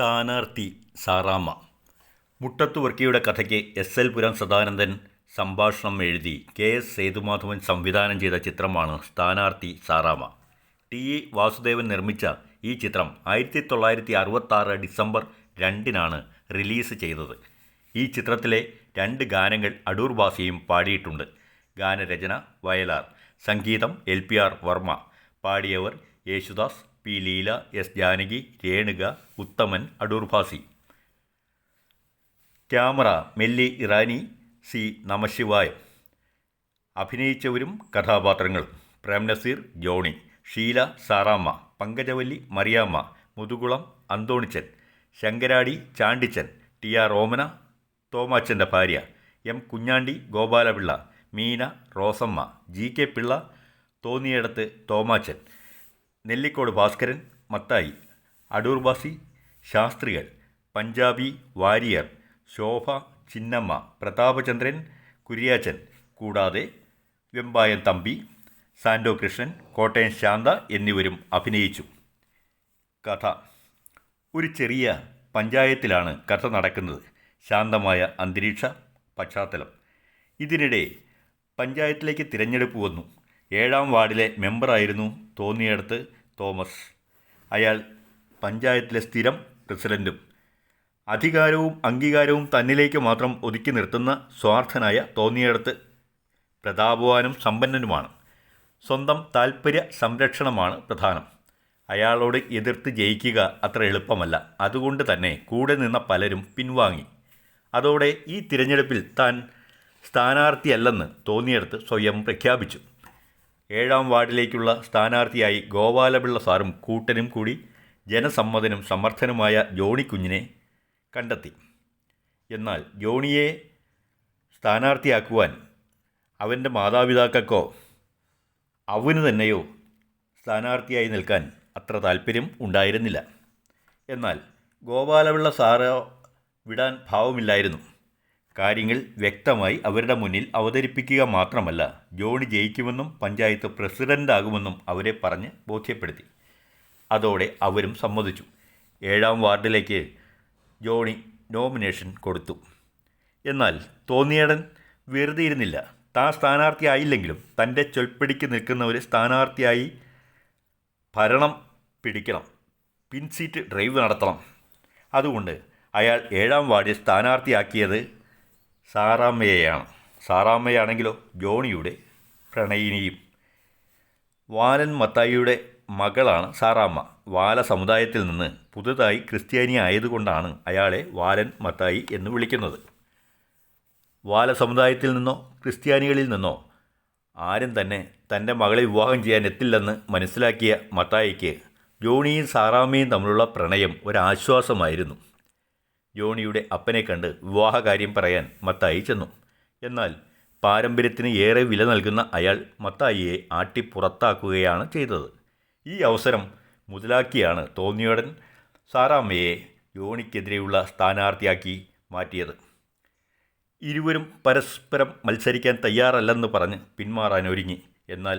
സ്ഥാനാർത്ഥി സാറാമ്മ. മുട്ടത്തു വർക്കിയുടെ കഥയ്ക്ക് എസ്. പുരം സദാനന്ദൻ സംഭാഷണം എഴുതി കെ.എസ്. സേതുമാധവൻ സംവിധാനം ചെയ്ത ചിത്രമാണ് സ്ഥാനാർത്ഥി സാറാമ്മ. ടി. വാസുദേവൻ നിർമ്മിച്ച ഈ ചിത്രം 1966 ഡിസംബർ 2-നാണ് റിലീസ് ചെയ്തത്. ഈ ചിത്രത്തിലെ 2 ഗാനങ്ങൾ അടൂർ ഭാസിയും പാടിയിട്ടുണ്ട്. ഗാനരചന വയലാർ, സംഗീതം LPR വർമ്മ. പാടിയവർ Yesudas, P. Leela, S. Janaki, Renuka, Uthaman, Adoor Bhasi. Camera Melli Irani, C. Namasivayam. അഭിനയിച്ചവരും കഥാപാത്രങ്ങളും: പ്രേംനസീർ ജോണി, ഷീല സാറാമ്മ, പങ്കജവല്ലി മറിയാമ്മ, മുതുകുളം അന്തോണിച്ചൻ, ശങ്കരാടി ചാണ്ടിച്ചൻ, TR ഓമന തോമാച്ചൻ്റെ ഭാര്യ, M. കുഞ്ഞാണ്ടി ഗോപാലപിള്ള, മീന റോസമ്മ, GK പിള്ള, തോന്നിയിടത്ത് തോമാച്ചൻ, നെല്ലിക്കോട് ഭാസ്കരൻ, മത്തായി, അടൂർ ഭാസി, ശാസ്ത്രികൾ, പഞ്ചാബി വാരിയർ, ശോഭ, ചിന്നമ്മ, പ്രതാപചന്ദ്രൻ, കുര്യാച്ചൻ, കൂടാതെ വെമ്പായം തമ്പി, സാൻഡോ കൃഷ്ണൻ, കോട്ടയം ശാന്ത എന്നിവരും അഭിനയിച്ചു. കഥ: ഒരു ചെറിയ പഞ്ചായത്തിലാണ് കഥ നടക്കുന്നത്. ശാന്തമായ അന്തരീക്ഷ പശ്ചാത്തലം. ഇതിനിടെ പഞ്ചായത്തിലേക്ക് തിരഞ്ഞെടുപ്പ് വന്നു. 7-ാം വാർഡിലെ മെമ്പറായിരുന്നു തോന്നിയിടത്ത് തോമസ്. അയാൾ പഞ്ചായത്തിലെ സ്ഥിരം പ്രസിഡൻറ്റും. അധികാരവും അംഗീകാരവും തന്നിലേക്ക് മാത്രം ഒതുക്കി നിർത്തുന്ന സ്വാർത്ഥനായ തോന്നിയിടത്ത് പ്രതാപവാനും സമ്പന്നനുമാണ്. സ്വന്തം താൽപ്പര്യ സംരക്ഷണമാണ് പ്രധാനം. അയാളോട് എതിർത്ത് ജയിക്കുക അത്ര എളുപ്പമല്ല. അതുകൊണ്ട് തന്നെ കൂടെ നിന്ന പലരും പിൻവാങ്ങി. അതോടെ ഈ തിരഞ്ഞെടുപ്പിൽ താൻ സ്ഥാനാർത്ഥിയല്ലെന്ന് തോന്നിയിടത്ത് സ്വയം പ്രഖ്യാപിച്ചു. 7-ാം വാർഡിലേക്കുള്ള സ്ഥാനാർത്ഥിയായി ഗോപാലപിള്ള സാറും കൂട്ടനും കൂടി ജനസമ്മതനും സമർത്ഥനുമായ ജോണി കുഞ്ഞിനെ കണ്ടെത്തി. എന്നാൽ ജോണിയെ സ്ഥാനാർത്ഥിയാക്കുവാൻ അവൻ്റെ മാതാപിതാക്കൾക്കോ അവന് തന്നെയോ സ്ഥാനാർത്ഥിയായി നിൽക്കാൻ അത്ര താല്പര്യം ഉണ്ടായിരുന്നില്ല. എന്നാൽ ഗോപാലപിള്ള സാറോ വിടാൻ ഭാവമില്ലായിരുന്നു. കാര്യങ്ങൾ വ്യക്തമായി അവരുടെ മുന്നിൽ അവതരിപ്പിക്കുക മാത്രമല്ല, ജോണി ജയിക്കുമെന്നും പഞ്ചായത്ത് പ്രസിഡൻ്റാകുമെന്നും അവരെ പറഞ്ഞ് ബോധ്യപ്പെടുത്തി. അതോടെ അവരും സമ്മതിച്ചു. 7-ാം വാർഡിലേക്ക് ജോണി നോമിനേഷൻ കൊടുത്തു. എന്നാൽ തോന്നിയടൻ വെറുതെ ഇരുന്നില്ല. താൻ സ്ഥാനാർത്ഥിയായില്ലെങ്കിലും തൻ്റെ ചൊൽപ്പിടിക്ക് നിൽക്കുന്ന ഒരു സ്ഥാനാർത്ഥിയായി ഭരണം പിടിക്കണം, പിൻസീറ്റ് ഡ്രൈവ് നടത്തണം. അതുകൊണ്ട് അയാൾ 7-ാം വാർഡിൽ സ്ഥാനാർത്ഥിയാക്കിയത് സാറാമ്മയെയാണ്. സാറാമ്മയാണെങ്കിലോ ജോണിയുടെ പ്രണയിനിയും. വാലൻ മത്തായിയുടെ മകളാണ് സാറാമ്മ. വാല സമുദായത്തിൽ നിന്ന് പുതുതായി ക്രിസ്ത്യാനി ആയതുകൊണ്ടാണ് അയാളെ വാലൻ മത്തായി എന്ന് വിളിക്കുന്നത്. വാല സമുദായത്തിൽ നിന്നോ ക്രിസ്ത്യാനികളിൽ നിന്നോ ആരും തന്നെ തൻ്റെ മകളെ വിവാഹം ചെയ്യാൻ എത്തില്ലെന്ന് മനസ്സിലാക്കിയ മത്തായിക്ക് ജോണിയും സാറാമ്മയും തമ്മിലുള്ള പ്രണയം ഒരാശ്വാസമായിരുന്നു. ജോണിയുടെ അപ്പനെ കണ്ട് വിവാഹകാര്യം പറയാൻ മത്തായി ചെന്നു. എന്നാൽ പാരമ്പര്യത്തിന് ഏറെ വില നൽകുന്ന അയാൾ മത്തായിയെ ആട്ടിപ്പുറത്താക്കുകയാണ് ചെയ്തത്. ഈ അവസരം മുതലാക്കിയാണ് തോന്നിയടൻ സാറാമ്മയെ ജോണിക്കെതിരെയുള്ള സ്ഥാനാർത്ഥിയാക്കി മാറ്റിയത്. ഇരുവരും പരസ്പരം മത്സരിക്കാൻ തയ്യാറല്ലെന്ന് പറഞ്ഞ് പിന്മാറാനൊരുങ്ങി. എന്നാൽ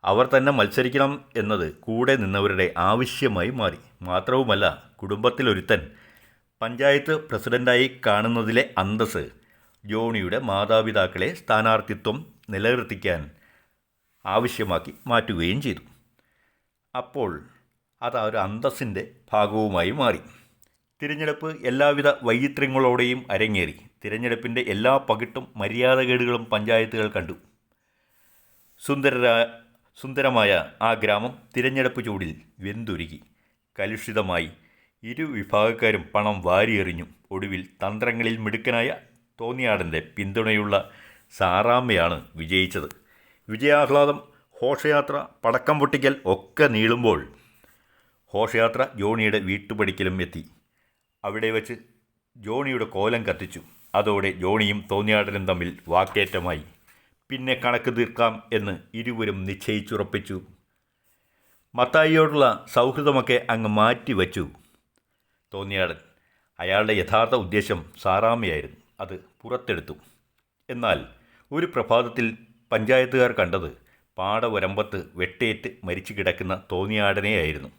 അവർ തന്നെ മത്സരിക്കണം എന്നത് കൂടെ നിന്നവരുടെ ആവശ്യമായി മാറി. മാത്രവുമല്ല, കുടുംബത്തിലൊരുത്തൻ പഞ്ചായത്ത് പ്രസിഡൻ്റായി കാണുന്നതിലെ അന്തസ്സ് ജോണിയുടെ മാതാപിതാക്കളെ സ്ഥാനാർത്ഥിത്വം നിലനിർത്തിക്കാൻ ആവശ്യമാക്കി മാറ്റുകയും ചെയ്തു. അപ്പോൾ അതൊരു അന്തസ്സിൻ്റെ ഭാഗവുമായി മാറി. തിരഞ്ഞെടുപ്പ് എല്ലാവിധ വൈചിത്ര്യങ്ങളോടെയും അരങ്ങേറി. തിരഞ്ഞെടുപ്പിൻ്റെ എല്ലാ പകിട്ടും മര്യാദകേടുകളും പഞ്ചായത്തുകൾ കണ്ടു. സുന്ദരമായ ആ ഗ്രാമം തിരഞ്ഞെടുപ്പ് ചൂടിൽ വെന്തുരുകി. കലുഷിതമായി. ഇരുവിഭാഗക്കാരും പണം വാരിയെറിഞ്ഞു. ഒടുവിൽ തന്ത്രങ്ങളിൽ മിടുക്കനായ തോന്നിയാടൻ്റെ പിന്തുണയുള്ള സാറാമ്മയാണ് വിജയിച്ചത്. വിജയാഹ്ലാദം, ഘോഷയാത്ര, പടക്കം പൊട്ടിക്കൽ ഒക്കെ നീളുമ്പോൾ ഘോഷയാത്ര ജോണിയുടെ വീട്ടുപടിക്കലും എത്തി. അവിടെ വച്ച് ജോണിയുടെ കോലം കത്തിച്ചു. അതോടെ ജോണിയും തോന്നിയാടനും തമ്മിൽ വാക്കേറ്റമായി. പിന്നെ കണക്ക് തീർക്കാം എന്ന് ഇരുവരും നിശ്ചയിച്ചുറപ്പിച്ചു. മത്തായിയോടുള്ള സൗഹൃദമൊക്കെ അങ്ങ് മാറ്റിവച്ചു തോന്നിയാടൻ. അയാളുടെ യഥാർത്ഥ ഉദ്ദേശം സാറാമ്മയായിരുന്നു. അത് പുറത്തെടുത്തു. എന്നാൽ ഒരു പ്രഭാതത്തിൽ പഞ്ചായത്തുകാർ കണ്ടത് പാടവരമ്പത്ത് വെട്ടേറ്റ് മരിച്ചു കിടക്കുന്ന തോന്നിയാടനെയായിരുന്നു.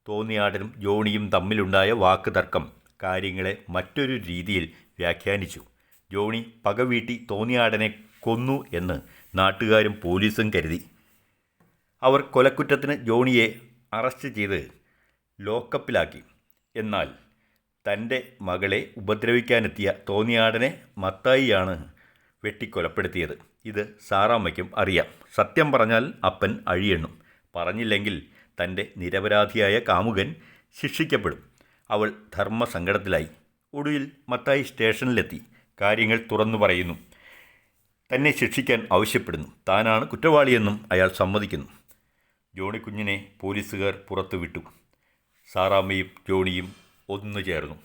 തോന്നിയാടനും ജോണിയും തമ്മിലുണ്ടായ വാക്ക് തർക്കം കാര്യങ്ങളെ മറ്റൊരു രീതിയിൽ വ്യാഖ്യാനിച്ചു. ജോണി പകവീട്ടി തോന്നിയാടനെ കൊന്നു എന്ന് നാട്ടുകാരും പോലീസും കരുതി. അവർ കൊലക്കുറ്റത്തിന് ജോണിയെ അറസ്റ്റ് ചെയ്ത് ലോക്കപ്പിലാക്കി. എന്നാൽ തൻ്റെ മകളെ ഉപദ്രവിക്കാനെത്തിയ തോന്നിയാടനെ മത്തായിയാണ് വെട്ടിക്കൊലപ്പെടുത്തിയത്. ഇത് സാറാമ്മയ്ക്കും അറിയാം. സത്യം പറഞ്ഞാൽ അപ്പൻ അഴിയെണ്ണും. പറഞ്ഞില്ലെങ്കിൽ തൻ്റെ നിരപരാധിയായ കാമുകൻ ശിക്ഷിക്കപ്പെടും. അവൾ ധർമ്മസങ്കടത്തിലായി. ഒടുവിൽ മത്തായി സ്റ്റേഷനിലെത്തി കാര്യങ്ങൾ തുറന്നു പറയുന്നു. തന്നെ ശിക്ഷിക്കാൻ ആവശ്യപ്പെടുന്നു. താനാണ് കുറ്റവാളിയെന്നും അയാൾ സമ്മതിക്കുന്നു. ജോണിക്കുഞ്ഞിനെ പോലീസുകാർ പുറത്തു വിട്ടു. സാറാമ്മയും ജോണിയും ഒന്നു ചേർന്നു.